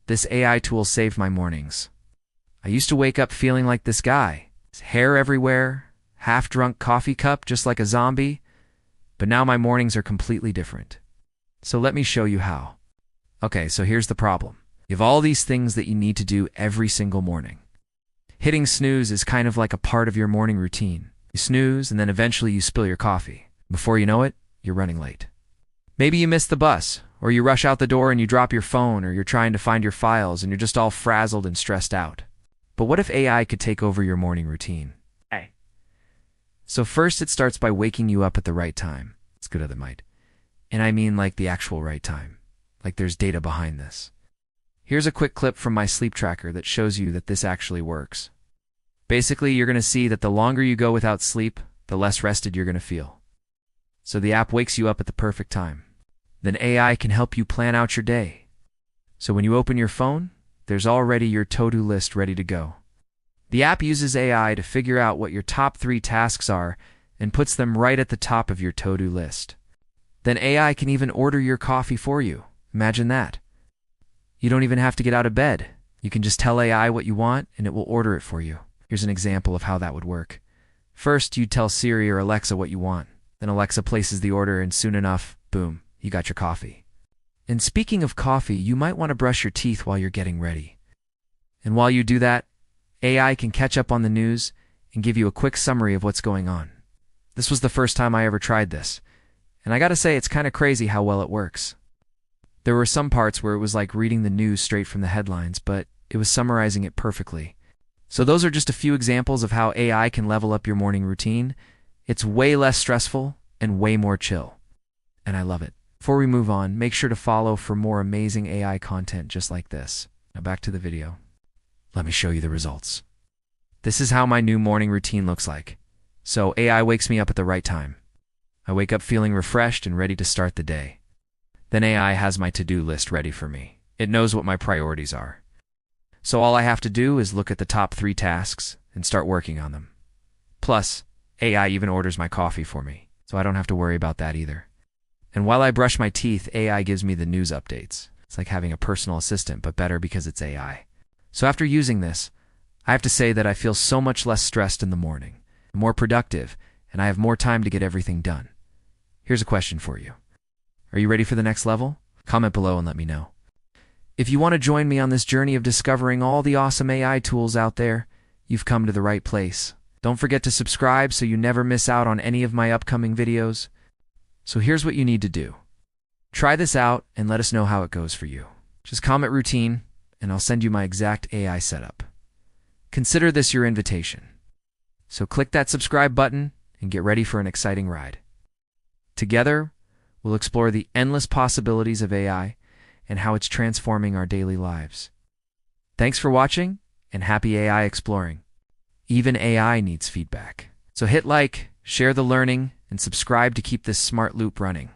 This AI tool saved my mornings. I used to wake up feeling like this guy, his hair everywhere, half-drunk coffee cup just like a zombie, but now my mornings are completely different. So let me show you how. Okay, so here's the problem. You have all these things that you need to do every single morning. Hitting snooze is kind of like a part of your morning routine. You snooze, and then eventually you spill your coffee. Before you know it, you're running late. Maybe you miss the bus, or you rush out the door and you drop your phone, or you're trying to find your files and you're just all frazzled and stressed out. But what if AI could take over your morning routine? Hey. So first it starts by waking you up at the right time. It's good, other might. And I mean like the actual right time. Like there's data behind this. Here's a quick clip from my sleep tracker that shows you that this actually works. Basically, you're going to see that the longer you go without sleep, the less rested you're going to feel. So the app wakes you up at the perfect time. Then AI can help you plan out your day. So when you open your phone, there's already your to-do list ready to go. The app uses AI to figure out what your top 3 tasks are and puts them right at the top of your to-do list. Then AI can even order your coffee for you. Imagine that. You don't even have to get out of bed. You can just tell AI what you want and it will order it for you. Here's an example of how that would work. First, you tell Siri or Alexa what you want. Then Alexa places the order and soon enough, boom, you got your coffee. And speaking of coffee, you might want to brush your teeth while you're getting ready. And while you do that, AI can catch up on the news and give you a quick summary of what's going on. This was the first time I ever tried this. And I gotta say, it's kind of crazy how well it works. There were some parts where it was like reading the news straight from the headlines, but it was summarizing it perfectly. So those are just a few examples of how AI can level up your morning routine. It's way less stressful and way more chill. And I love it. Before we move on, make sure to follow for more amazing AI content just like this. Now back to the video. Let me show you the results. This is how my new morning routine looks like. So AI wakes me up at the right time. I wake up feeling refreshed and ready to start the day. Then AI has my to-do list ready for me. It knows what my priorities are. So all I have to do is look at the top 3 tasks and start working on them. Plus, AI even orders my coffee for me, so I don't have to worry about that either. And while I brush my teeth, AI gives me the news updates. It's like having a personal assistant, but better because it's AI. So after using this, I have to say that I feel so much less stressed in the morning, more productive, and I have more time to get everything done. Here's a question for you. Are you ready for the next level? Comment below and let me know. If you want to join me on this journey of discovering all the awesome AI tools out there, you've come to the right place. Don't forget to subscribe so you never miss out on any of my upcoming videos. So here's what you need to do. Try this out and let us know how it goes for you. Just comment routine and I'll send you my exact AI setup. Consider this your invitation. So click that subscribe button and get ready for an exciting ride. Together, we'll explore the endless possibilities of AI and how it's transforming our daily lives. Thanks for watching and happy AI exploring. Even AI needs feedback. So hit like, share the learning, and subscribe to keep this smart loop running.